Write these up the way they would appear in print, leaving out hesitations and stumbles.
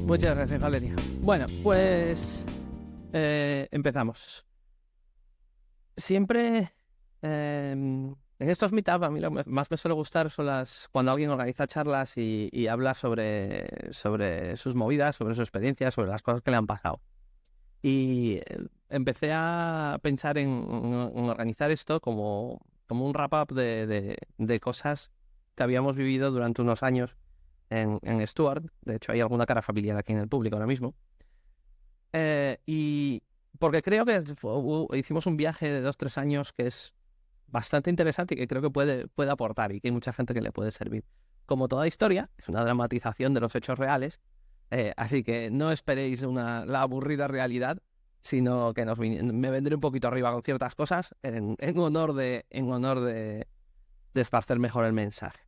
Muchas gracias, Valeria. Bueno, pues empezamos. Siempre en estos meetup a mí lo que más me suele gustar son cuando alguien organiza charlas y habla sobre sus movidas, sobre su experiencia, sobre las cosas que le han pasado. Y empecé a pensar en organizar esto como un wrap-up de cosas que habíamos vivido durante unos años en Stuart. De hecho, hay alguna cara familiar aquí en el público ahora mismo. Y porque creo que hicimos un viaje de 2-3 años que es bastante interesante y que creo que puede aportar y que hay mucha gente que le puede servir. Como toda historia, es una dramatización de los hechos reales, así que no esperéis la aburrida realidad, sino que me vendré un poquito arriba con ciertas cosas en honor de esparcer mejor el mensaje.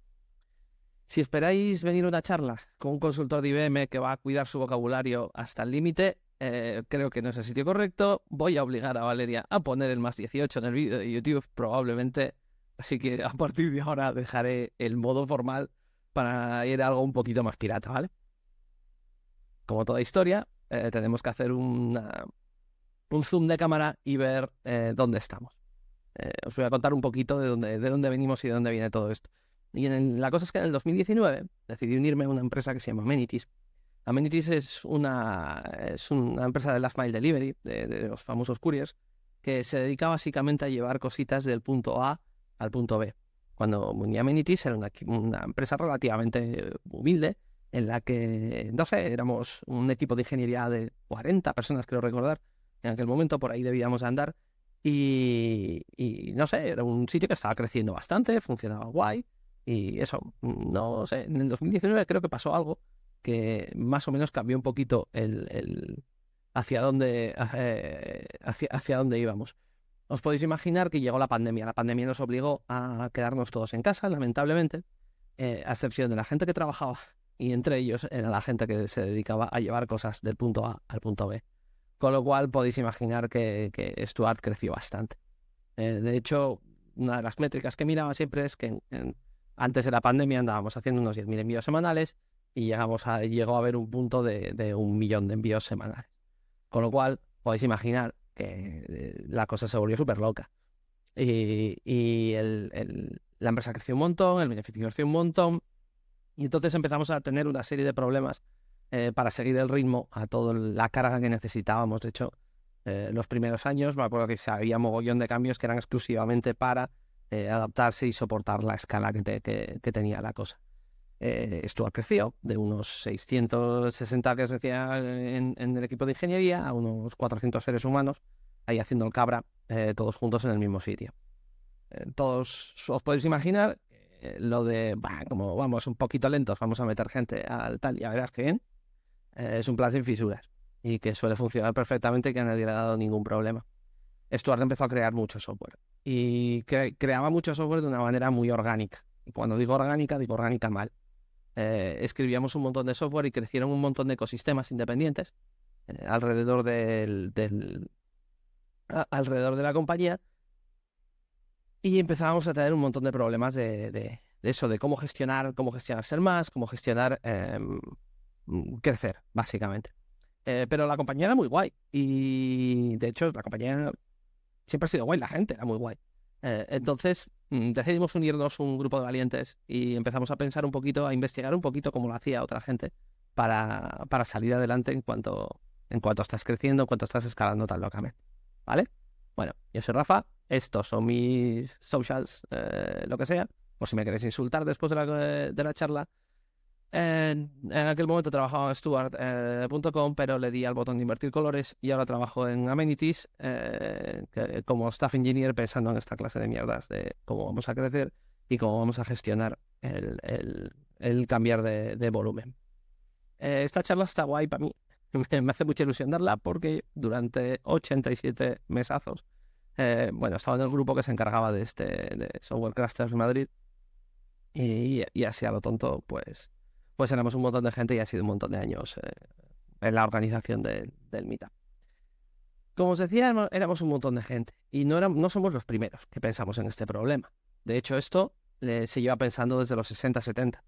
Si esperáis venir a una charla con un consultor de IBM que va a cuidar su vocabulario hasta el límite, creo que no es el sitio correcto. Voy a obligar a Valeria a poner el +18 en el vídeo de YouTube, probablemente. Así que a partir de ahora dejaré el modo formal para ir a algo un poquito más pirata, ¿vale? Como toda historia, tenemos que hacer un zoom de cámara y ver dónde estamos. Os voy a contar un poquito de dónde venimos y de dónde viene todo esto. Y la cosa es que en el 2019 decidí unirme a una empresa que se llama Amenities. Amenities es una empresa de last mile delivery, de los famosos couriers, que se dedica básicamente a llevar cositas del punto A al punto B. Cuando uní a Amenities era una empresa relativamente humilde, en la que, no sé, éramos un equipo de ingeniería de 40 personas, creo recordar. En aquel momento por ahí debíamos andar. Y no sé, era un sitio que estaba creciendo bastante, funcionaba guay. Y eso, no sé, en el 2019 creo que pasó algo que más o menos cambió un poquito hacia dónde íbamos. Os podéis imaginar que llegó la pandemia. La pandemia nos obligó a quedarnos todos en casa, lamentablemente, a excepción de la gente que trabajaba, y entre ellos era la gente que se dedicaba a llevar cosas del punto A al punto B. Con lo cual podéis imaginar que Stuart creció bastante. De hecho, una de las métricas que miraba siempre es que antes de la pandemia andábamos haciendo unos 10.000 envíos semanales y llegó a haber un punto de 1 millón de envíos semanales. Con lo cual, podéis imaginar que la cosa se volvió súper loca. Y la empresa creció un montón, el beneficio creció un montón, y entonces empezamos a tener una serie de problemas para seguir el ritmo a toda la carga que necesitábamos. De hecho, los primeros años me acuerdo que había mogollón de cambios que eran exclusivamente para adaptarse y soportar la escala que tenía la cosa. Stuart creció de unos 660 que se decía en el equipo de ingeniería a unos 400 seres humanos, ahí haciendo el cabra, todos juntos en el mismo sitio. Todos os podéis imaginar lo de, como vamos un poquito lentos, vamos a meter gente al tal y a verás que bien. Es un plan sin fisuras y que suele funcionar perfectamente y que a nadie le ha dado ningún problema. Stuart empezó a crear mucho software y creaba mucho software de una manera muy orgánica. Y cuando digo orgánica mal. Escribíamos un montón de software y crecieron un montón de ecosistemas independientes alrededor alrededor de la compañía, y empezábamos a tener un montón de problemas de eso, de cómo gestionar ser más, cómo gestionar crecer, básicamente. Pero la compañía era muy guay y de hecho la compañía siempre ha sido guay, la gente era muy guay. Entonces decidimos unirnos un grupo de valientes y empezamos a pensar un poquito, a investigar un poquito cómo lo hacía otra gente para salir adelante en cuanto estás creciendo, en cuanto estás escalando tan locamente, ¿vale? Bueno, yo soy Rafa, estos son mis socials, lo que sea, por si me queréis insultar después de la charla. En aquel momento trabajaba en Stuart.com, pero le di al botón de invertir colores y ahora trabajo en Amenities como staff engineer, pensando en esta clase de mierdas de cómo vamos a crecer y cómo vamos a gestionar el cambiar de volumen. Esta charla está guay para mí. Me hace mucha ilusión darla porque durante 87 mesazos, estaba en el grupo que se encargaba de Software Crafters Madrid y así a lo tonto, pues éramos un montón de gente y ha sido un montón de años en la organización del Meetup. Como os decía, éramos un montón de gente y no somos los primeros que pensamos en este problema. De hecho, esto se lleva pensando desde los 60-70.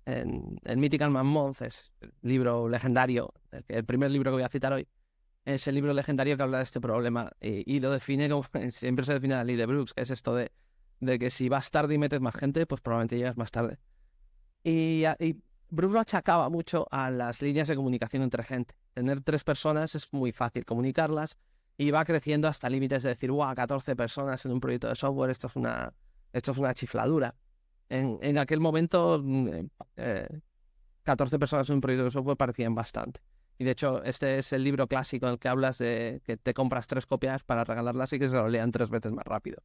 en Mythical Man Month, es el libro legendario, el primer libro que voy a citar hoy, es el libro legendario que habla de este problema y lo define como, siempre se define la ley de Brooks, que es esto de que si vas tarde y metes más gente, pues probablemente llegas más tarde. Y Brooks lo achacaba mucho a las líneas de comunicación entre gente. Tener 3 personas es muy fácil comunicarlas y va creciendo hasta límites de decir, ¡guau! 14 personas en un proyecto de software, esto es una chifladura. En aquel momento, 14 personas en un proyecto de software parecían bastante. Y de hecho, este es el libro clásico en el que hablas de que te compras 3 copias para regalarlas y que se lo lean 3 veces más rápido.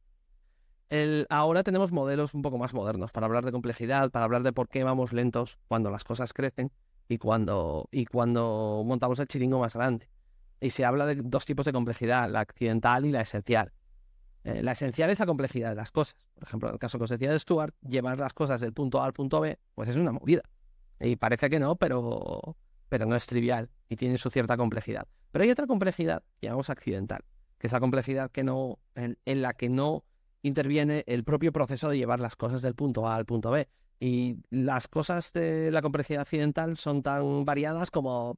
Ahora tenemos modelos un poco más modernos para hablar de complejidad, para hablar de por qué vamos lentos cuando las cosas crecen y cuando montamos el chiringo más grande. Y se habla de 2 tipos de complejidad, la accidental y la esencial. La esencial es la complejidad de las cosas. Por ejemplo, en el caso que os decía de Stuart, llevar las cosas del punto A al punto B, pues es una movida. Y parece que no, pero no es trivial y tiene su cierta complejidad. Pero hay otra complejidad, llamamos accidental, que es la complejidad en la que no interviene el propio proceso de llevar las cosas del punto A al punto B. Y las cosas de la complejidad accidental son tan variadas como,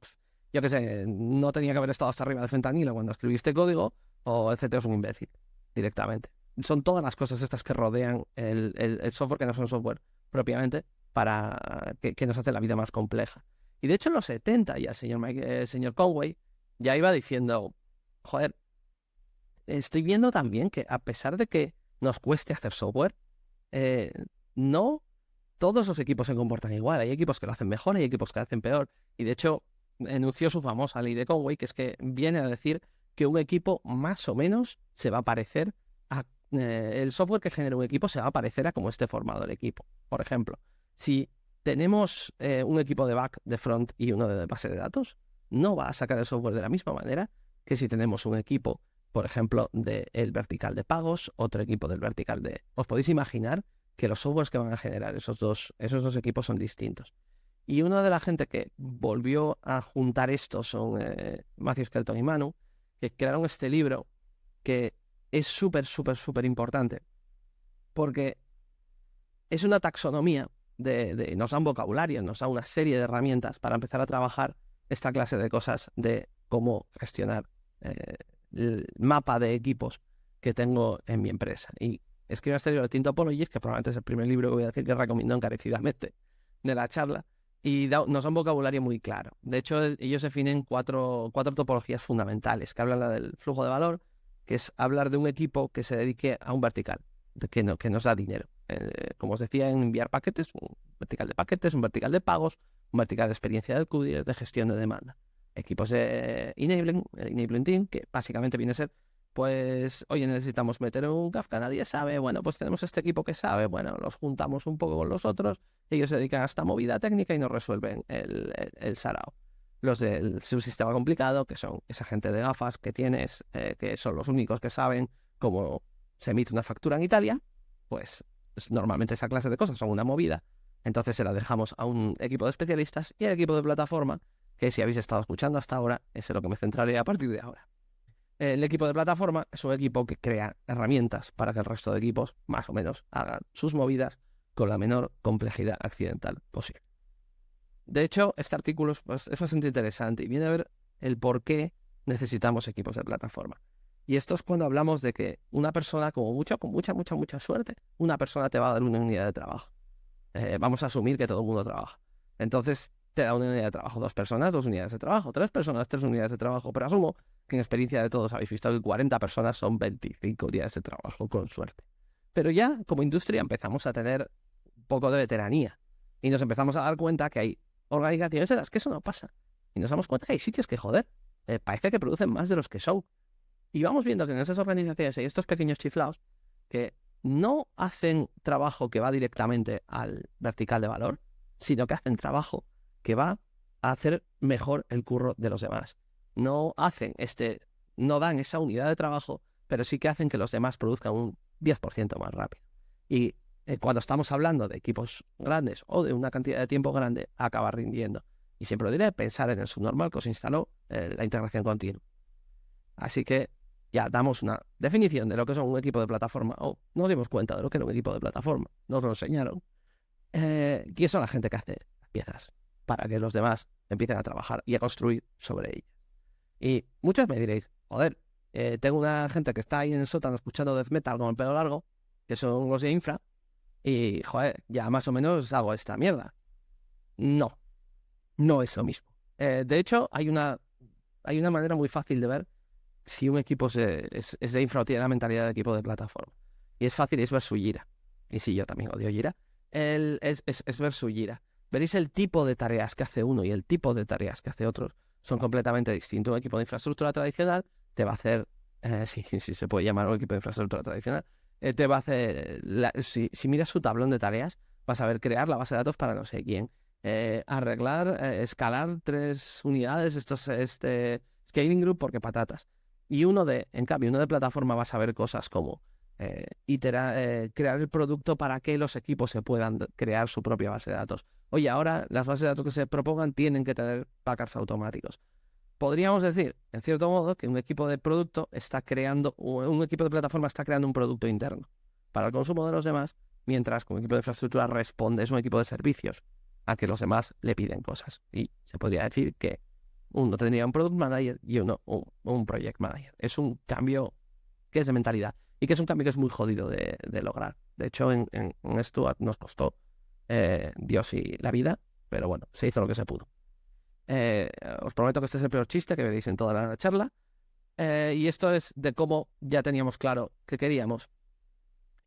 yo qué sé, no tenía que haber estado hasta arriba de fentanilo cuando escribiste código, o el CTO es un imbécil, directamente. Son todas las cosas estas que rodean el software, que no son software propiamente, para que nos hace la vida más compleja. Y de hecho en los 70 ya el señor Conway ya iba diciendo, joder, estoy viendo también que a pesar de que nos cueste hacer software, no todos los equipos se comportan igual. Hay equipos que lo hacen mejor, hay equipos que lo hacen peor. Y de hecho enunció su famosa ley de Conway, que es que viene a decir que un equipo más o menos se va a parecer a... el software que genera un equipo se va a parecer a cómo esté formado el equipo. Por ejemplo, si tenemos un equipo de back, de front y uno de base de datos, no va a sacar el software de la misma manera que si tenemos un equipo, por ejemplo, del vertical de pagos, otro equipo del vertical de... Os podéis imaginar que los softwares que van a generar esos dos equipos son distintos. Y una de la gente que volvió a juntar esto son Matthew Skelton y Manu, que crearon este libro que es súper, súper, súper importante porque es una taxonomía nos da un vocabulario, nos da una serie de herramientas para empezar a trabajar esta clase de cosas de cómo gestionar el mapa de equipos que tengo en mi empresa. Y escribo este libro de Team Topologies, que probablemente es el primer libro que voy a decir que recomiendo encarecidamente de la charla, y nos da un vocabulario muy claro. De hecho, ellos definen cuatro topologías fundamentales, que hablan del flujo de valor, que es hablar de un equipo que se dedique a un vertical, que nos da dinero. Como os decía, en enviar paquetes, un vertical de paquetes, un vertical de pagos, un vertical de experiencia del QDIR, de gestión de demanda. Equipos de enabling team, que básicamente viene a ser, pues, oye, necesitamos meter un Kafka, nadie sabe, bueno, pues tenemos este equipo que sabe, bueno, los juntamos un poco con los otros, ellos se dedican a esta movida técnica y nos resuelven el sarao. Los del subsistema complicado, que son esa gente de gafas que tienes, que son los únicos que saben cómo se emite una factura en Italia, pues normalmente esa clase de cosas son una movida. Entonces se la dejamos a un equipo de especialistas y al equipo de plataforma, que si habéis estado escuchando hasta ahora, es en lo que me centraré a partir de ahora. El equipo de plataforma es un equipo que crea herramientas para que el resto de equipos, más o menos, hagan sus movidas con la menor complejidad accidental posible. De hecho, este artículo es bastante interesante y viene a ver el por qué necesitamos equipos de plataforma. Y esto es cuando hablamos de que una persona, como mucho, con mucha suerte, una persona te va a dar una unidad de trabajo. Vamos a asumir que todo el mundo trabaja. Entonces, te da una unidad de trabajo. 2 personas, 2 unidades de trabajo. 3 personas, 3 unidades de trabajo. Pero asumo que en experiencia de todos habéis visto que 40 personas son 25 unidades de trabajo, con suerte. Pero ya, como industria, empezamos a tener un poco de veteranía. Y nos empezamos a dar cuenta que hay organizaciones en las que eso no pasa. Y nos damos cuenta que hay sitios que, joder, parece que producen más de los que son. Y vamos viendo que en esas organizaciones hay estos pequeños chiflados que no hacen trabajo que va directamente al vertical de valor, sino que hacen trabajo que va a hacer mejor el curro de los demás. No dan esa unidad de trabajo, pero sí que hacen que los demás produzcan un 10% más rápido. Y cuando estamos hablando de equipos grandes o de una cantidad de tiempo grande, acaba rindiendo. Y siempre lo diré, pensar en el subnormal que os instaló la integración continua. Así que ya damos una definición de lo que es un equipo de plataforma, o nos dimos cuenta de lo que era un equipo de plataforma, nos lo enseñaron, ¿Quién son la gente que hace las piezas para que los demás empiecen a trabajar y a construir sobre ellas? Y muchos me diréis, joder, tengo una gente que está ahí en el sótano escuchando death metal con el pelo largo, que son los de infra, y, joder, ya más o menos hago esta mierda. No, no es lo mismo. De hecho, hay una manera muy fácil de ver si un equipo es de infra o tiene la mentalidad de equipo de plataforma. Y es fácil, es ver su gira. Y sí, yo también odio gira. Es ver su gira. Veréis el tipo de tareas que hace uno y el tipo de tareas que hace otro son completamente distintos. Un equipo de infraestructura tradicional te va a hacer, sí se puede llamar un equipo de infraestructura tradicional, te va a hacer, si miras su tablón de tareas, vas a ver crear la base de datos para no sé quién, arreglar, escalar 3 unidades, scaling group porque patatas. Y en cambio, uno de plataforma va a saber cosas como crear el producto para que los equipos se puedan crear su propia base de datos. Oye, ahora las bases de datos que se propongan tienen que tener packers automáticos. Podríamos decir, en cierto modo, que un equipo de producto un equipo de plataforma está creando un producto interno para el consumo de los demás, mientras que un equipo de infraestructura es un equipo de servicios a que los demás le piden cosas. Y se podría decir que uno tendría un product manager y uno un project manager. Es un cambio que es de mentalidad y que es un cambio que es muy jodido de lograr. De hecho, en Stuart nos costó Dios y la vida, pero bueno, se hizo lo que se pudo. Os prometo que este es el peor chiste que veréis en toda la charla. Y esto es de cómo ya teníamos claro que queríamos.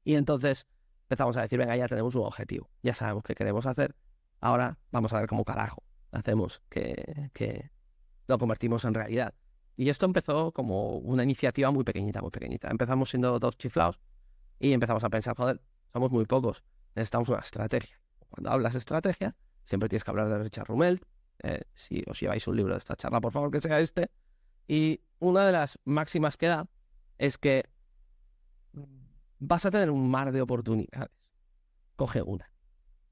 Y entonces empezamos a decir, venga, ya tenemos un objetivo, ya sabemos qué queremos hacer. Ahora vamos a ver cómo carajo hacemos que lo convertimos en realidad. Y esto empezó como una iniciativa muy pequeñita, muy pequeñita. Empezamos siendo 2 chiflados y empezamos a pensar, joder, somos muy pocos, necesitamos una estrategia. Cuando hablas de estrategia, siempre tienes que hablar de Richard Rumelt. Si os lleváis un libro de esta charla, por favor, que sea este. Y una de las máximas que da es que vas a tener un mar de oportunidades. Coge una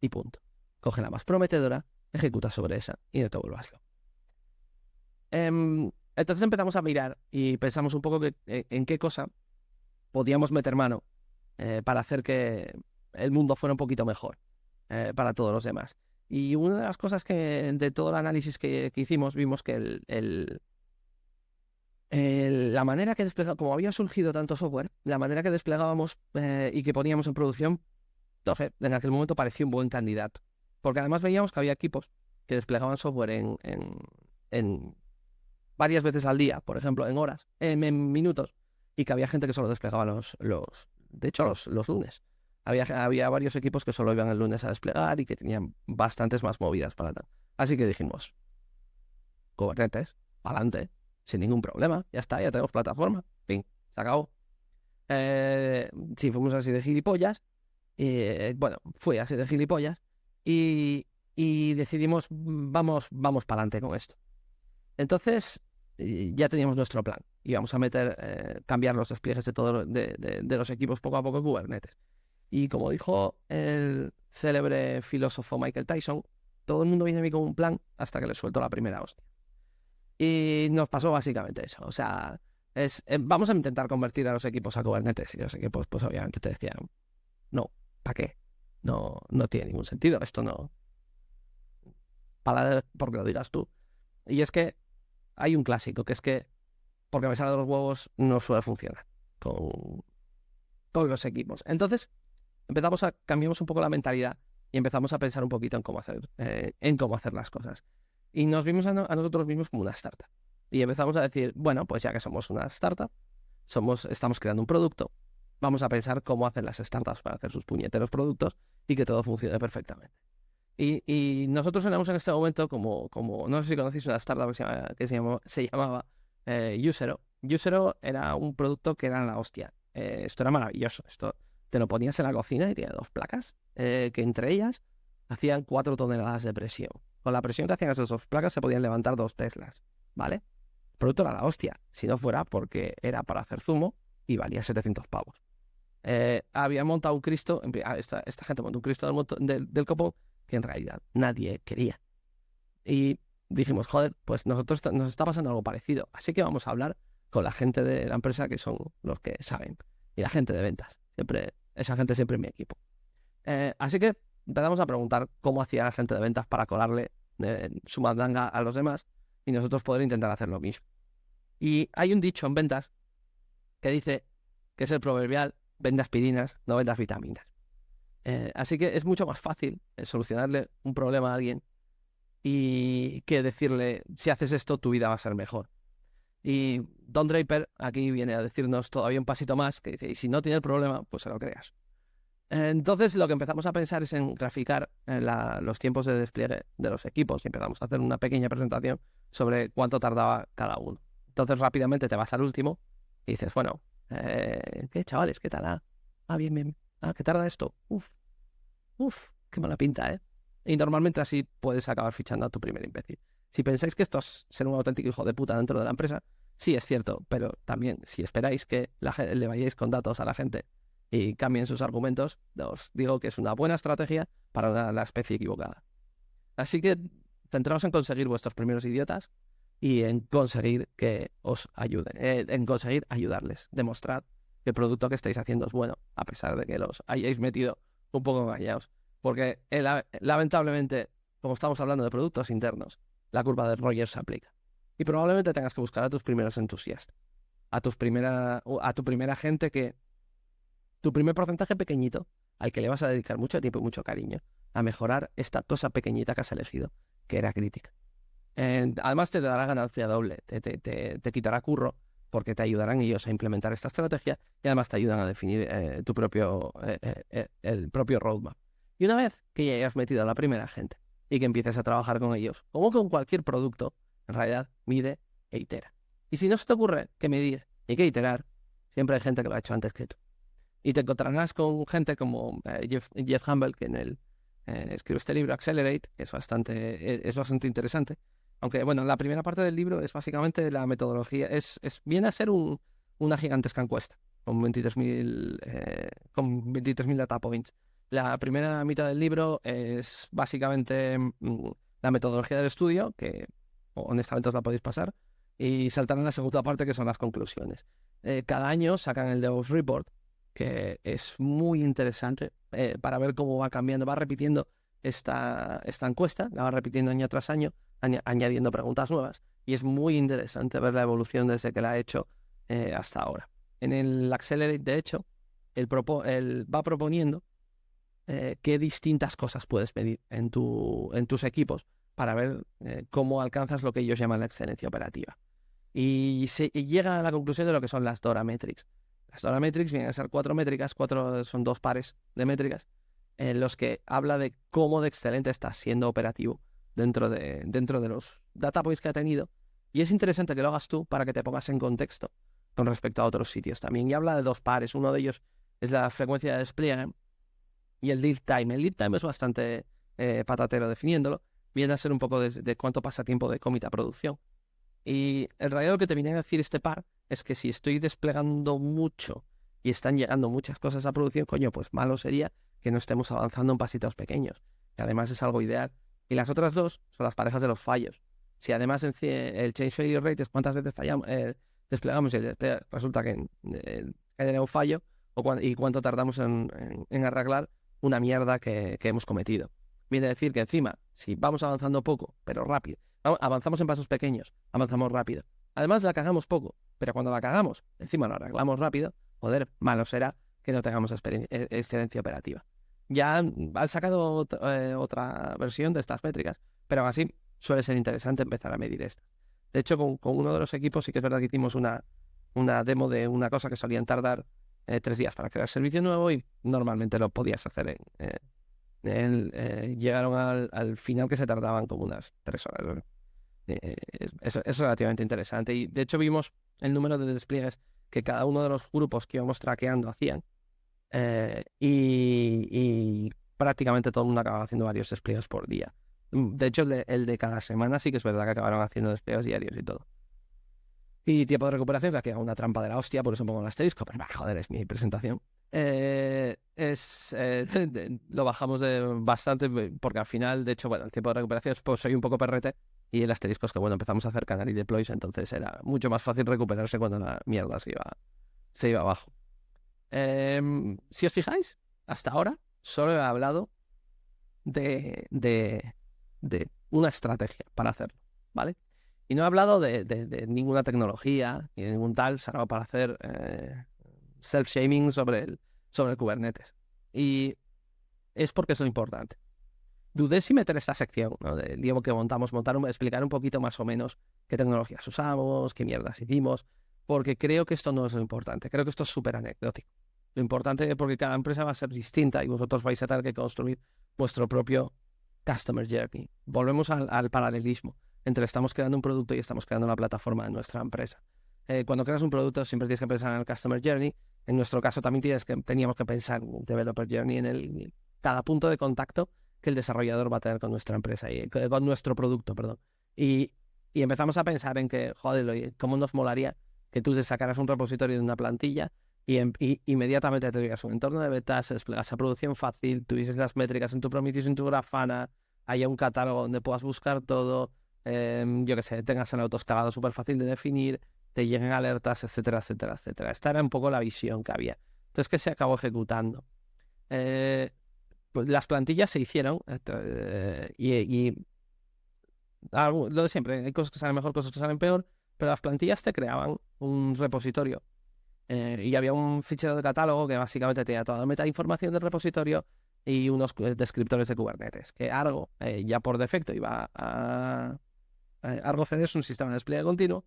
y punto. Coge la más prometedora, ejecuta sobre esa y no te vuelvas loco. Entonces empezamos a mirar y pensamos un poco en qué cosa podíamos meter mano para hacer que el mundo fuera un poquito mejor para todos los demás. Y una de las cosas que de todo el análisis que hicimos, vimos que la manera que desplegábamos, como había surgido tanto software, la manera que desplegábamos y que poníamos en producción, no sé, en aquel momento parecía un buen candidato. Porque además veíamos que había equipos que desplegaban software en varias veces al día, por ejemplo, en horas, en minutos, y que había gente que solo desplegaba de hecho, los lunes. Había varios equipos que solo iban el lunes a desplegar y que tenían bastantes más movidas para tal. Así que dijimos, Kubernetes, adelante, sin ningún problema, ya está, ya tenemos plataforma, fin, se acabó. Sí, fuimos así de gilipollas, fui así de gilipollas, y decidimos, vamos para adelante con esto. Entonces, ya teníamos nuestro plan. Íbamos a cambiar los despliegues de los equipos poco a poco en Kubernetes. Y como dijo el célebre filósofo Michael Tyson, todo el mundo viene a mí con un plan hasta que le suelto la primera hostia. Y nos pasó básicamente eso. O sea, vamos a intentar convertir a los equipos a Kubernetes. Y los equipos, pues obviamente te decían, no, ¿para qué? No tiene ningún sentido. Esto no. Porque lo dirás tú. Y es que hay un clásico, que es que porque me sale de los huevos no suele funcionar con los equipos. Entonces cambiamos un poco la mentalidad y empezamos a pensar un poquito en cómo hacer las cosas. Y nos vimos a nosotros mismos como una startup. Y empezamos a decir, bueno, pues ya que somos una startup, estamos creando un producto, vamos a pensar cómo hacen las startups para hacer sus puñeteros productos y que todo funcione perfectamente. Y nosotros éramos en este momento como no sé si conocéis una startup que se llamaba Usero. Usero era un producto que era la hostia. Esto era maravilloso. Esto te lo ponías en la cocina y tenía 2 placas que entre ellas hacían 4 toneladas de presión. Con la presión que hacían esas 2 placas se podían levantar 2 Teslas, ¿vale? El producto era la hostia, si no fuera porque era para hacer zumo y valía 700 pavos. Había montado un Cristo, esta gente montó un Cristo del copón que en realidad nadie quería. Y dijimos, joder, pues nosotros nos está pasando algo parecido, así que vamos a hablar con la gente de la empresa que son los que saben, y la gente de ventas, esa gente siempre en mi equipo. Así que empezamos a preguntar cómo hacía la gente de ventas para colarle su mandanga a los demás y nosotros poder intentar hacer lo mismo. Y hay un dicho en ventas que dice que es el proverbial: vende aspirinas, no vendas vitaminas. Así que es mucho más fácil solucionarle un problema a alguien y que decirle, si haces esto, tu vida va a ser mejor. Y Don Draper aquí viene a decirnos todavía un pasito más, que dice, y si no tiene el problema, pues se lo creas. Entonces lo que empezamos a pensar es en graficar los tiempos de despliegue de los equipos y empezamos a hacer una pequeña presentación sobre cuánto tardaba cada uno. Entonces rápidamente te vas al último y dices, bueno, ¿qué chavales? ¿Qué tal? Bien, bien. ¿Qué tarda esto? Uf, qué mala pinta, ¿eh? Y normalmente así puedes acabar fichando a tu primer imbécil. Si pensáis que esto es ser un auténtico hijo de puta dentro de la empresa, sí es cierto, pero también si esperáis que le vayáis con datos a la gente y cambien sus argumentos, os digo que es una buena estrategia para la especie equivocada. Así que centraos en conseguir vuestros primeros idiotas y en conseguir que os ayuden, en conseguir ayudarles. Demostrad que el producto que estáis haciendo es bueno, a pesar de que los hayáis metido un poco engañados. Porque lamentablemente, como estamos hablando de productos internos, la curva de Rogers se aplica. Y probablemente tengas que buscar a tus primeros entusiastas, a tu primera gente tu primer porcentaje pequeñito, al que le vas a dedicar mucho tiempo y mucho cariño, a mejorar esta cosa pequeñita que has elegido, que era crítica. Además te dará ganancia doble, te quitará curro, porque te ayudarán ellos a implementar esta estrategia y además te ayudan a definir el propio roadmap. Y una vez que ya hayas metido a la primera gente y que empieces a trabajar con ellos, como con cualquier producto, en realidad mide e itera. Y si no se te ocurre que medir y que iterar, siempre hay gente que lo ha hecho antes que tú. Y te encontrarás con gente como Jeff Humble, que escribe este libro, Accelerate, que es bastante interesante. Aunque, bueno, la primera parte del libro es básicamente la metodología, viene a ser una gigantesca encuesta, con 23.000 data points. La primera mitad del libro es básicamente la metodología del estudio, que honestamente os la podéis pasar, y saltarán a la segunda parte, que son las conclusiones. Cada año sacan el DevOps Report, que es muy interesante para ver cómo va cambiando, va repitiendo esta encuesta, la va repitiendo año tras año, añadiendo preguntas nuevas, y es muy interesante ver la evolución desde que la ha hecho hasta ahora. En el Accelerate, de hecho, él va proponiendo qué distintas cosas puedes medir en tus equipos para ver cómo alcanzas lo que ellos llaman la excelencia operativa. Y llega a la conclusión de lo que son las Dora Metrics. Las Dora Metrics vienen a ser 4 métricas, son 2 pares de métricas, en los que habla de cómo de excelente estás siendo operativo dentro de los data points que ha tenido. Y es interesante que lo hagas tú para que te pongas en contexto con respecto a otros sitios también. Y habla de 2 pares. Uno de ellos es la frecuencia de despliegue y el lead time. El lead time es bastante patatero definiéndolo. Viene a ser un poco de cuánto pasa tiempo de commit a producción. Y en realidad lo que te viene a decir este par es que si estoy desplegando mucho y están llegando muchas cosas a producción, coño, pues malo sería que no estemos avanzando en pasitos pequeños, que además es algo ideal. Y las otras 2 son las parejas de los fallos. Si además el change failure rate es cuántas veces desplegamos y resulta que genera un fallo, y cuánto tardamos en arreglar una mierda que hemos cometido. Viene a decir que encima, si vamos avanzando poco, pero rápido, avanzamos en pasos pequeños, avanzamos rápido. Además la cagamos poco, pero cuando la cagamos, encima lo arreglamos rápido, joder, malo será que no tengamos excelencia operativa. Ya han sacado otra versión de estas métricas, pero aún así suele ser interesante empezar a medir estas. De hecho, con uno de los equipos sí que es verdad que hicimos una demo de una cosa que solían tardar 3 días para crear servicio nuevo y normalmente lo podías hacer llegaron al final que se tardaban como unas 3 horas. Es relativamente interesante. Y de hecho vimos el número de despliegues que cada uno de los grupos que íbamos traqueando hacían. Y prácticamente todo el mundo acababa haciendo varios despliegues por día. De hecho, el de cada semana sí que es verdad que acabaron haciendo despliegues diarios y todo. Y tiempo de recuperación, que aquí hago una trampa de la hostia, por eso pongo el asterisco, pero joder, es mi presentación. Lo bajamos bastante, porque al final, de hecho, bueno, el tiempo de recuperación, pues soy un poco perrete, y el asterisco es que, bueno, empezamos a hacer canary deploys, entonces era mucho más fácil recuperarse cuando la mierda se iba abajo. Si os fijáis, hasta ahora solo he hablado de una estrategia para hacerlo, ¿vale? Y no he hablado de ninguna tecnología ni de ningún tal, salvo para hacer self-shaming sobre el Kubernetes. Y es porque es lo importante. Dudé si meter esta sección, ¿no? Del lío que montamos, explicar un poquito más o menos qué tecnologías usamos, qué mierdas hicimos, porque creo que esto no es lo importante. Creo que esto es súper anecdótico. Lo importante es porque cada empresa va a ser distinta y vosotros vais a tener que construir vuestro propio Customer Journey. Volvemos al paralelismo entre estamos creando un producto y estamos creando una plataforma en nuestra empresa. Cuando creas un producto siempre tienes que pensar en el Customer Journey. En nuestro caso también teníamos que pensar en el Developer Journey, en cada punto de contacto que el desarrollador va a tener con nuestra empresa, con nuestro producto, perdón. Y empezamos a pensar en que, joder, ¿cómo nos molaría que tú te sacaras un repositorio de una plantilla y inmediatamente te tuvieras un entorno de beta, se desplegase a producción fácil, tuvieses las métricas en tu Prometheus, en tu Grafana, haya un catálogo donde puedas buscar todo, yo qué sé, tengas el autoescalado súper fácil de definir, te lleguen alertas, etcétera, etcétera, etcétera. Esta era un poco la visión que había. Entonces, ¿qué se acabó ejecutando? Pues las plantillas se hicieron lo de siempre, hay cosas que salen mejor, cosas que salen peor, pero las plantillas te creaban un repositorio y había un fichero de catálogo que básicamente tenía toda la metainformación del repositorio y unos descriptores de Kubernetes, que Argo ya por defecto iba a... Argo CD es un sistema de despliegue continuo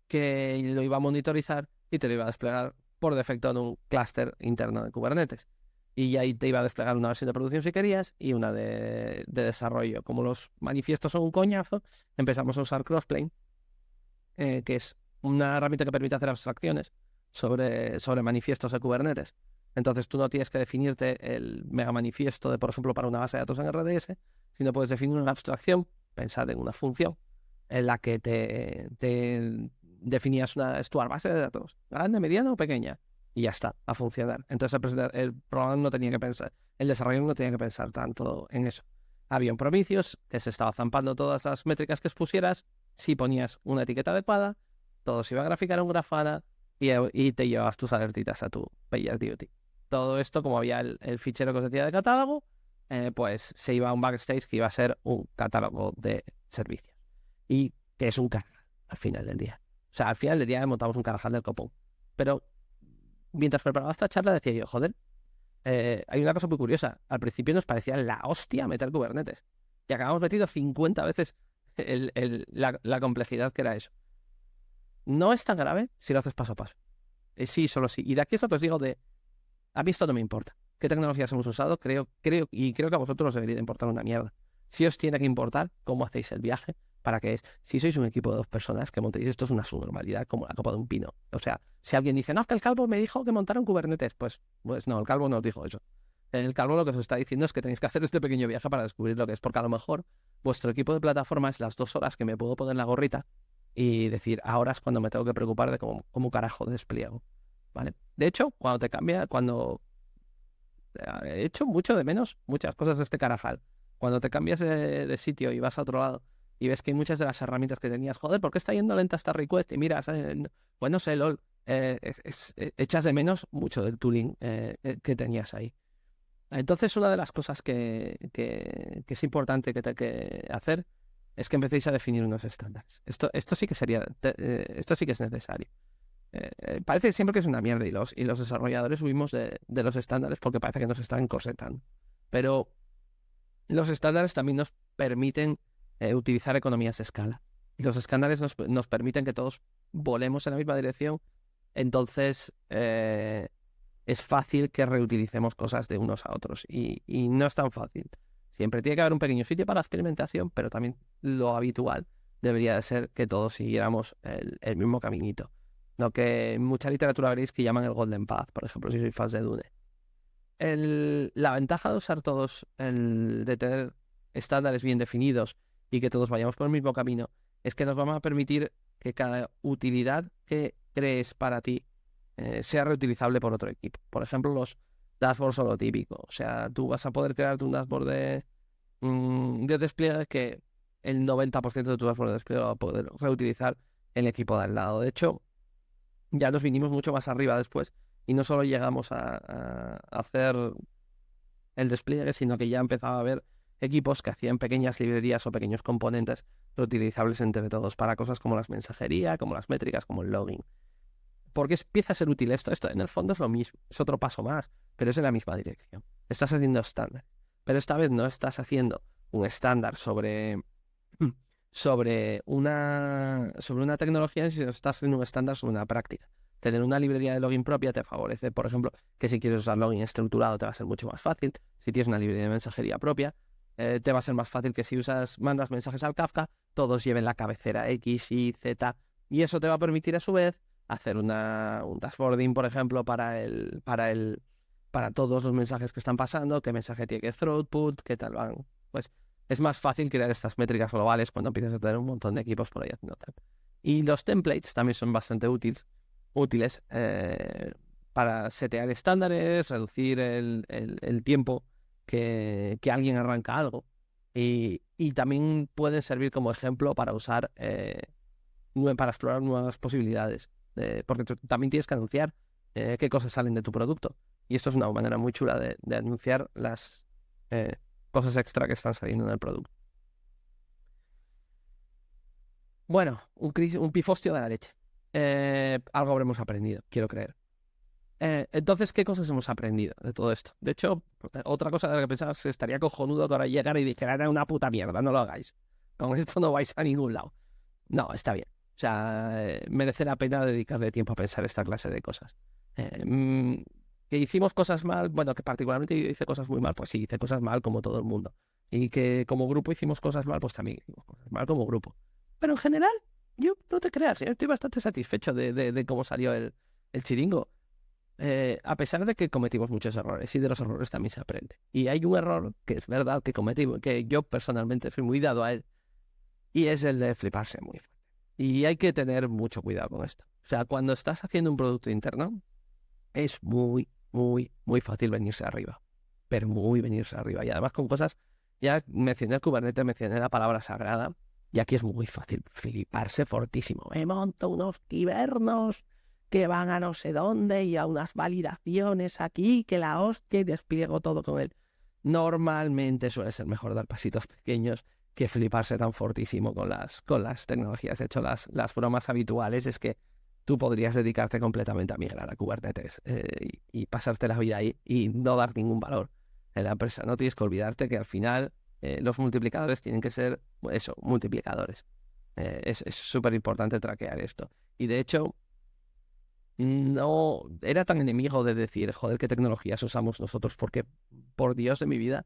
que lo iba a monitorizar y te lo iba a desplegar por defecto en un clúster interno de Kubernetes. Y ahí te iba a desplegar una versión de producción si querías y una de desarrollo. Como los manifiestos son un coñazo, empezamos a usar Crossplane, que es una herramienta que permite hacer abstracciones sobre manifiestos de Kubernetes. Entonces tú no tienes que definirte el mega manifiesto de, por ejemplo, para una base de datos en RDS, sino puedes definir una abstracción, pensad en una función, en la que te definías es tu base de datos, grande, mediana o pequeña, y ya está, a funcionar. Entonces el programa no tenía que pensar, el desarrollador no tenía que pensar tanto en eso. Había un Prometheus que se estaba zampando todas las métricas que expusieras, si ponías una etiqueta adecuada, todo se iba a graficar en un Grafana y te llevabas tus alertitas a tu PagerDuty. Todo esto, como había el fichero que os decía de catálogo, pues se iba a un backstage que iba a ser un catálogo de servicios. Y que es un carajal al final del día. O sea, al final del día montamos un carajal del copón. Pero mientras preparaba esta charla decía yo, joder, hay una cosa muy curiosa. Al principio nos parecía la hostia meter Kubernetes. Y acabamos metido 50 veces la complejidad que era eso. No es tan grave si lo haces paso a paso. Sí, solo sí. Y de aquí es lo que os digo a mí esto no me importa. ¿Qué tecnologías hemos usado? Creo que a vosotros os debería de importar una mierda. Si os tiene que importar cómo hacéis el viaje, para que si sois un equipo de 2 personas que montéis esto es una subnormalidad como la copa de un pino. O sea, si alguien dice, no, es que el calvo me dijo que montaron Kubernetes, pues no, el calvo no os dijo eso. El calvo lo que os está diciendo es que tenéis que hacer este pequeño viaje para descubrir lo que es, porque a lo mejor vuestro equipo de plataforma es las 2 horas que me puedo poner la gorrita y decir, ahora es cuando me tengo que preocupar de cómo carajo despliego, ¿vale? De hecho, he hecho mucho de menos muchas cosas de este carajal. Cuando te cambias de sitio y vas a otro lado y ves que hay muchas de las herramientas que tenías, joder, ¿por qué está yendo lenta esta request? Y miras, pues no sé, LOL, echas de menos mucho del tooling que tenías ahí. Entonces, una de las cosas que es importante que hacer es que empecéis a definir unos estándares. Esto sí que esto sí que es necesario. Parece siempre que es una mierda y los desarrolladores huimos de los estándares porque parece que nos están encorsetando. Pero los estándares también nos permiten utilizar economías de escala. Y los estándares nos permiten que todos volemos en la misma dirección. Entonces es fácil que reutilicemos cosas de unos a otros. Y no es tan fácil. Siempre tiene que haber un pequeño sitio para la experimentación, pero también lo habitual debería de ser que todos siguiéramos el mismo caminito. Lo que en mucha literatura veréis que llaman el Golden Path, por ejemplo, si sois fans de Dune. La ventaja de usar todos, de tener estándares bien definidos y que todos vayamos por el mismo camino, es que nos vamos a permitir que cada utilidad que crees para ti sea reutilizable por otro equipo. Por ejemplo, los dashboards son lo típico. O sea, tú vas a poder crearte un dashboard de despliegue que el 90% de tu dashboard de despliegue lo va a poder reutilizar el equipo de al lado. De hecho, ya nos vinimos mucho más arriba después y no solo llegamos a hacer el despliegue, sino que ya empezaba a haber equipos que hacían pequeñas librerías o pequeños componentes reutilizables entre todos para cosas como las mensajería, como las métricas, como el logging. ¿Por qué empieza a ser útil esto? Esto en el fondo es lo mismo, es otro paso más, pero es en la misma dirección. Estás haciendo estándar, pero esta vez no estás haciendo un estándar sobre una tecnología, sino estás haciendo un estándar sobre una práctica. Tener una librería de login propia te favorece, por ejemplo, que si quieres usar login estructurado te va a ser mucho más fácil. Si tienes una librería de mensajería propia, te va a ser más fácil que si mandas mensajes al Kafka, todos lleven la cabecera X, Y, Z, y eso te va a permitir a su vez hacer un dashboarding, por ejemplo, para todos los mensajes que están pasando, qué mensaje tiene que throughput, qué tal van. Pues es más fácil crear estas métricas globales cuando empiezas a tener un montón de equipos por ahí haciendo tal. Y los templates también son bastante útiles para setear estándares, reducir el tiempo que alguien arranca algo. Y también pueden servir como ejemplo para usar, para explorar nuevas posibilidades. Porque también tienes que anunciar qué cosas salen de tu producto. Y esto es una manera muy chula de anunciar las cosas extra que están saliendo en el producto. Bueno, un pifostio de la leche. Algo habremos aprendido, quiero creer. Entonces, ¿qué cosas hemos aprendido de todo esto? De hecho, otra cosa de la que pensaba es que estaría cojonudo que ahora llegara y dijera, era una puta mierda, no lo hagáis. Con esto no vais a ningún lado. No, está bien. O sea, merece la pena dedicarle tiempo a pensar esta clase de cosas. Que hicimos cosas mal, bueno, que particularmente yo hice cosas muy mal, pues sí, hice cosas mal como todo el mundo. Y que como grupo hicimos cosas mal, pues también hicimos cosas mal como grupo. Pero en general, yo no te creas, yo estoy bastante satisfecho de cómo salió el chiringo. A pesar de que cometimos muchos errores, y de los errores también se aprende. Y hay un error que es verdad que cometimos, que yo personalmente fui muy dado a él, y es el de fliparse muy fuerte. Y hay que tener mucho cuidado con esto. O sea, cuando estás haciendo un producto interno, es muy, muy, muy fácil venirse arriba. Pero muy venirse arriba. Y además con cosas, ya mencioné el Kubernetes, mencioné la palabra sagrada, y aquí es muy fácil fliparse fortísimo. Me monto unos kibernos que van a no sé dónde y a unas validaciones aquí, que la hostia, y despliego todo con él. Normalmente suele ser mejor dar pasitos pequeños que fliparse tan fortísimo con las tecnologías. De hecho, las bromas habituales es que tú podrías dedicarte completamente a migrar a Kubernetes y pasarte la vida ahí y no dar ningún valor en la empresa. No tienes que olvidarte que al final los multiplicadores tienen que ser eso, multiplicadores. Es súper importante traquear esto. Y de hecho, no era tan enemigo de decir, joder, qué tecnologías usamos nosotros, porque por Dios de mi vida,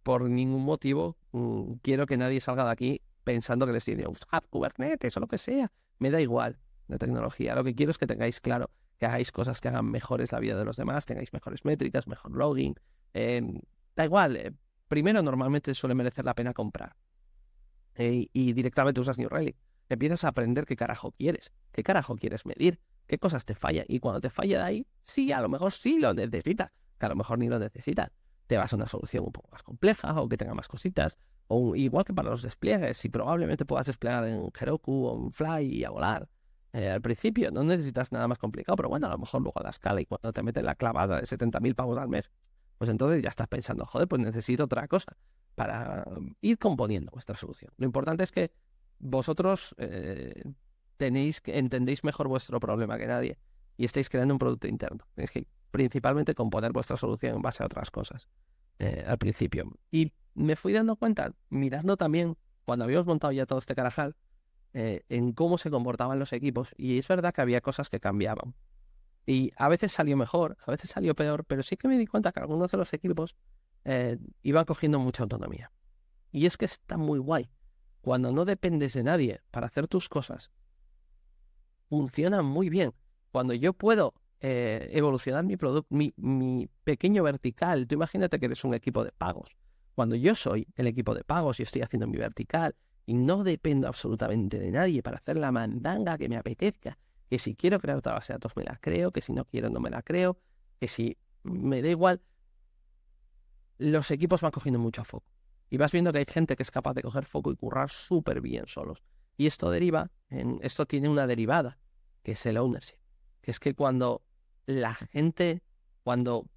por ningún motivo quiero que nadie salga de aquí pensando que les tiene usar Kubernetes o lo que sea. Me da igual la tecnología. Lo que quiero es que tengáis claro que hagáis cosas que hagan mejores la vida de los demás, tengáis mejores métricas, mejor logging. Da igual. Primero, normalmente suele merecer la pena comprar. Y directamente usas New Relic. Empiezas a aprender qué carajo quieres medir, qué cosas te fallan. Y cuando te falla de ahí, sí, a lo mejor sí lo necesitas, que a lo mejor ni lo necesitas. Te vas a una solución un poco más compleja o que tenga más cositas. O igual que para los despliegues, si probablemente puedas desplegar en Heroku o en Fly y a volar. Al principio no necesitas nada más complicado, pero bueno, a lo mejor luego a la escala y cuando te metes la clavada de 70.000 pavos al mes, pues entonces ya estás pensando, joder, pues necesito otra cosa para ir componiendo vuestra solución. Lo importante es que vosotros entendéis mejor vuestro problema que nadie y estáis creando un producto interno. Tenéis que principalmente componer vuestra solución en base a otras cosas al principio. Y me fui dando cuenta, mirando también, cuando habíamos montado ya todo este carajal, en cómo se comportaban los equipos, y es verdad que había cosas que cambiaban. Y a veces salió mejor, a veces salió peor, pero sí que me di cuenta que algunos de los equipos iban cogiendo mucha autonomía. Y es que está muy guay. Cuando no dependes de nadie para hacer tus cosas, funciona muy bien. Cuando yo puedo evolucionar mi producto, mi pequeño vertical, tú imagínate que eres un equipo de pagos. Cuando yo soy el equipo de pagos y estoy haciendo mi vertical y no dependo absolutamente de nadie para hacer la mandanga que me apetezca, que si quiero crear otra base de datos me la creo, que si no quiero no me la creo, que si me da igual, los equipos van cogiendo mucho foco. Y vas viendo que hay gente que es capaz de coger foco y currar súper bien solos. Y esto esto tiene una derivada, que es el ownership. Que es que cuando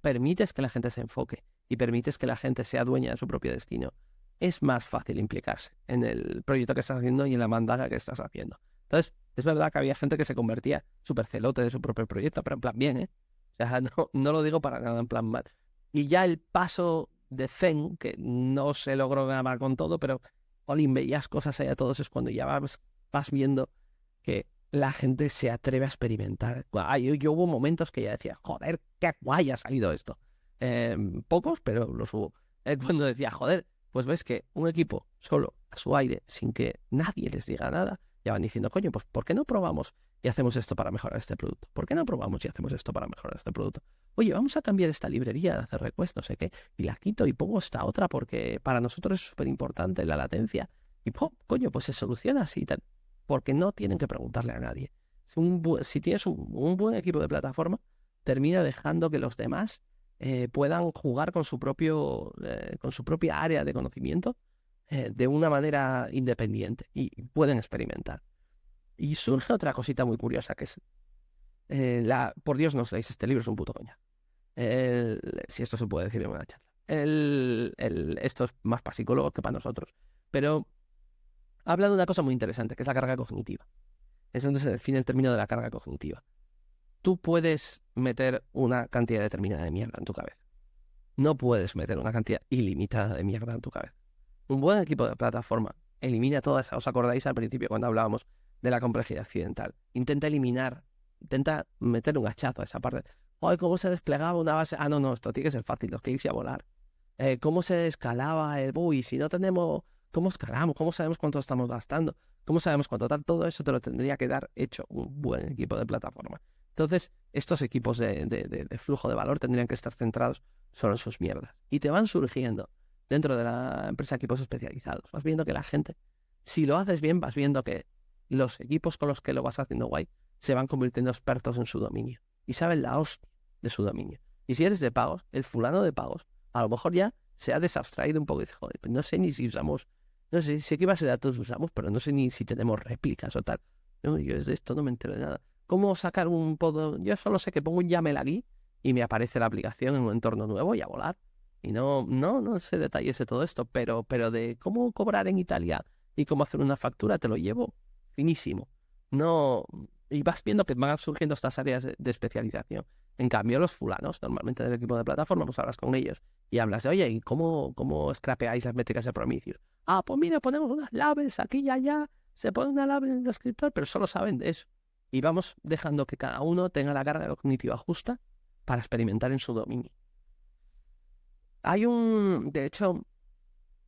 permites que la gente se enfoque y permites que la gente sea dueña de su propio destino, es más fácil implicarse en el proyecto que estás haciendo y en la mandanga que estás haciendo. Entonces, es verdad que había gente que se convertía súper celote de su propio proyecto, pero en plan bien, ¿eh? O sea, no lo digo para nada en plan mal. Y ya el paso de Zen, que no se logró grabar con todo, pero Olin, veías cosas allá todos, es cuando ya vas viendo que la gente se atreve a experimentar. Yo hubo momentos que ya decía, joder, qué guay ha salido esto. Pocos, pero los hubo. Cuando decía, joder, pues ves que un equipo solo, a su aire, sin que nadie les diga nada, ya van diciendo, coño, pues ¿por qué no probamos y hacemos esto para mejorar este producto? ¿Por qué no probamos y hacemos esto para mejorar este producto? Oye, vamos a cambiar esta librería de hacer request, no sé qué, y la quito y pongo esta otra porque para nosotros es súper importante la latencia. Y coño, pues se soluciona así, porque no tienen que preguntarle a nadie. Si tienes un buen equipo de plataforma, termina dejando que los demás puedan jugar con su propia área de conocimiento de una manera independiente y pueden experimentar. Y surge otra cosita muy curiosa que es por Dios no os leéis este libro, es un puto coña. Si esto se puede decir en una charla. Esto es más para psicólogos que para nosotros. Pero habla de una cosa muy interesante, que es la carga cognitiva. Es donde se define el término de la carga cognitiva. Tú puedes meter una cantidad determinada de mierda en tu cabeza. No puedes meter una cantidad ilimitada de mierda en tu cabeza. Un buen equipo de plataforma elimina todas. ¿Os acordáis al principio cuando hablábamos de la complejidad accidental? Intenta meter un hachazo a esa parte. Ay, ¿cómo se desplegaba una base? Ah, no, esto tiene que ser fácil, los clics y a volar. ¿Cómo se escalaba el buy? Si no tenemos... ¿Cómo escalamos? ¿Cómo sabemos cuánto estamos gastando? ¿Cómo sabemos cuánto tal? Todo eso te lo tendría que dar hecho un buen equipo de plataforma. Entonces, estos equipos de flujo de valor tendrían que estar centrados solo en sus mierdas. Y te van surgiendo dentro de la empresa equipos especializados. Vas viendo que la gente, si lo haces bien, vas viendo que los equipos con los que lo vas haciendo guay se van convirtiendo expertos en su dominio. Y saben la hostia de su dominio. Y si eres de pagos, el fulano de pagos, a lo mejor ya se ha desabstraído un poco y dice, joder, pues no sé ni si usamos, no sé qué base de datos usamos, pero no sé ni si tenemos réplicas o tal. No, yo de esto no me entero de nada. ¿Cómo sacar un podo? Yo solo sé que pongo un YAML aquí y me aparece la aplicación en un entorno nuevo y a volar. Y no sé detalles de todo esto, pero de cómo cobrar en Italia y cómo hacer una factura te lo llevo finísimo. No, y vas viendo que van surgiendo estas áreas de especialización. En cambio, los fulanos, normalmente del equipo de plataforma, pues hablas con ellos y hablas de, oye, ¿y cómo scrapeáis las métricas de Prometheus? Ah, pues mira, ponemos unas labels aquí y allá, se pone una label en el descriptor, pero solo saben de eso. Y vamos dejando que cada uno tenga la carga cognitiva justa para experimentar en su dominio. De hecho,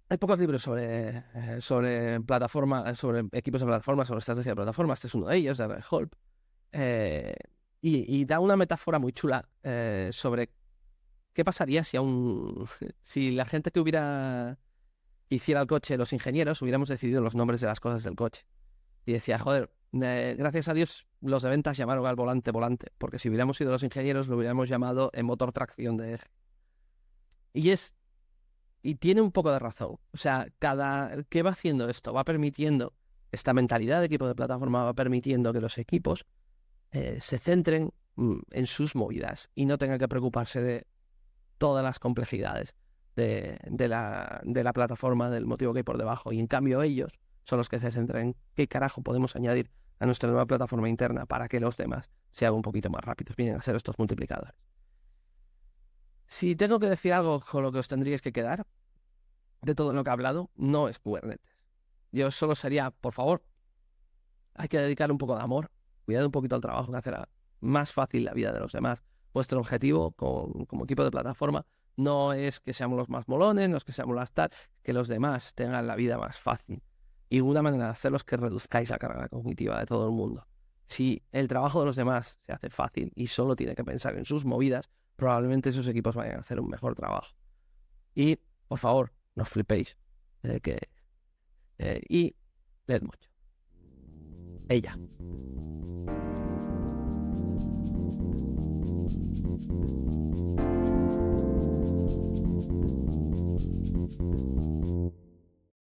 hay pocos libros sobre plataforma, sobre equipos de plataforma, sobre estrategia de plataforma. Este es uno de ellos, de Red Holp. Y da una metáfora muy chula sobre qué pasaría si la gente que hiciera el coche, los ingenieros, hubiéramos decidido los nombres de las cosas del coche. Y decía, joder, gracias a Dios los de ventas llamaron al volante, porque si hubiéramos sido los ingenieros lo hubiéramos llamado motor tracción de eje. Y tiene un poco de razón. O sea, ¿qué va haciendo esto? Va permitiendo, esta mentalidad de equipo de plataforma va permitiendo que los equipos se centren en sus movidas y no tengan que preocuparse de todas las complejidades de la plataforma, del motivo que hay por debajo. Y en cambio ellos son los que se centran en qué carajo podemos añadir a nuestra nueva plataforma interna para que los demás se hagan un poquito más rápidos. Vienen a ser estos multiplicadores. Si tengo que decir algo con lo que os tendríais que quedar de todo lo que he hablado, no es Kubernetes. Yo solo sería, por favor, hay que dedicar un poco de amor, cuidado un poquito al trabajo que hacerá más fácil la vida de los demás. Vuestro objetivo como equipo de plataforma no es que seamos los más molones, no es que seamos las tal, que los demás tengan la vida más fácil. Y una manera de hacerlo es que reduzcáis la carga cognitiva de todo el mundo. Si el trabajo de los demás se hace fácil y solo tiene que pensar en sus movidas, probablemente esos equipos vayan a hacer un mejor trabajo. Y, por favor, no os flipéis. Y leed mucho. Ella.